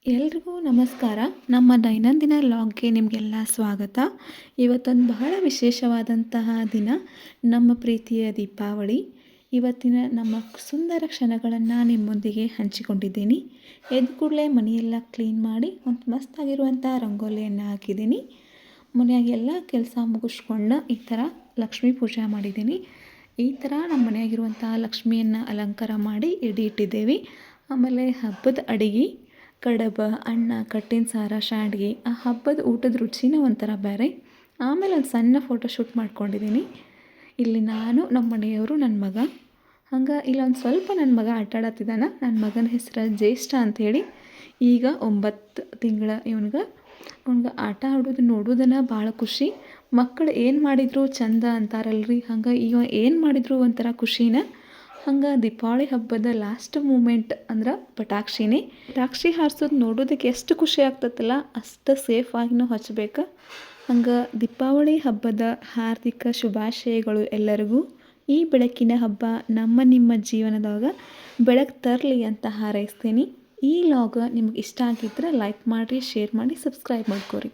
ಎಲ್ರಿಗೂ ನಮಸ್ಕಾರ. ನಮ್ಮ ದೈನಂದಿನ ಲಾಗ್ಗೆ ನಿಮಗೆಲ್ಲ ಸ್ವಾಗತ. ಇವತ್ತೊಂದು ಬಹಳ ವಿಶೇಷವಾದಂತಹ ದಿನ, ನಮ್ಮ ಪ್ರೀತಿಯ ದೀಪಾವಳಿ. ಇವತ್ತಿನ ನಮ್ಮ ಸುಂದರ ಕ್ಷಣಗಳನ್ನು ನಿಮ್ಮೊಂದಿಗೆ ಹಂಚಿಕೊಂಡಿದ್ದೀನಿ. ಎದ್ದ ಕೂಡಲೇ ಮನೆಯೆಲ್ಲ ಕ್ಲೀನ್ ಮಾಡಿ ಒಂದು ಮಸ್ತಾಗಿರುವಂಥ ರಂಗೋಲಿಯನ್ನು ಹಾಕಿದ್ದೀನಿ. ಮನೆಯಾಗೆಲ್ಲ ಕೆಲಸ ಮುಗಿಸ್ಕೊಂಡು ಈ ಥರ ಲಕ್ಷ್ಮೀ ಪೂಜೆ ಮಾಡಿದ್ದೀನಿ. ಈ ಥರ ನಮ್ಮ ಮನೆಯಾಗಿರುವಂಥ ಲಕ್ಷ್ಮಿಯನ್ನು ಅಲಂಕಾರ ಮಾಡಿ ಎಡೆ ಇಟ್ಟಿದ್ದೇವೆ. ಆಮೇಲೆ ಹಬ್ಬದ ಅಡಿಗೆ ಕಡಬ, ಅನ್ನ, ಕಟ್ಟಿನ ಸಾರ, ಶಾಂಡ್ಗೆ, ಆ ಹಬ್ಬದ ಊಟದ ರುಚಿನೇ ಒಂಥರ ಬೇರೆ. ಆಮೇಲೆ ಒಂದು ಸಣ್ಣ ಫೋಟೋಶೂಟ್ ಮಾಡ್ಕೊಂಡಿದ್ದೀನಿ. ಇಲ್ಲಿ ನಾನು, ನಮ್ಮ ಮನೆಯವರು, ನನ್ನ ಮಗ. ಹಂಗೆ ಇಲ್ಲೊಂದು ಸ್ವಲ್ಪ ನನ್ನ ಮಗ ಆಟಾಡತ್ತಿದ್ದಾನೆ. ನನ್ನ ಮಗನ ಹೆಸರು ಜ್ಯೇಷ್ಠ ಅಂಥೇಳಿ. ಈಗ 9 ತಿಂಗಳ ಅವ್ನಿಗೆ ಆಟ ಆಡೋದು ನೋಡೋದನ್ನು ಭಾಳ ಖುಷಿ. ಮಕ್ಕಳು ಏನು ಮಾಡಿದ್ರು ಚಂದ ಅಂತಾರಲ್ರಿ, ಹಂಗೆ ಇವ ಏನು ಮಾಡಿದ್ರು ಒಂಥರ ಖುಷಿನ. ಹಂಗೆ ದೀಪಾವಳಿ ಹಬ್ಬದ ಲಾಸ್ಟ್ ಮೂಮೆಂಟ್ ಅಂದ್ರೆ ಪಟಾಕ್ಷಿನೇ. ಪಟಾಕ್ಷಿ ಹಾರಿಸೋದು ನೋಡೋದಕ್ಕೆ ಎಷ್ಟು ಖುಷಿ ಆಗ್ತದಲ್ಲ, ಅಷ್ಟು ಸೇಫಾಗಿನೂ ಹಚ್ಚಬೇಕು. ಹಂಗೆ ದೀಪಾವಳಿ ಹಬ್ಬದ ಹಾರ್ದಿಕ ಶುಭಾಶಯಗಳು ಎಲ್ಲರಿಗೂ. ಈ ಬೆಳಕಿನ ಹಬ್ಬ ನಿಮ್ಮ ಜೀವನದಾಗ ಬೆಳಕು ತರಲಿ ಅಂತ ಹಾರೈಸ್ತೀನಿ. ಈ ಲಾಗ್ ನಿಮ್ಗೆ ಇಷ್ಟ ಆಗಿದ್ರೆ ಲೈಕ್ ಮಾಡಿರಿ, ಶೇರ್ ಮಾಡಿ, ಸಬ್ಸ್ಕ್ರೈಬ್ ಮಾಡ್ಕೊರಿ.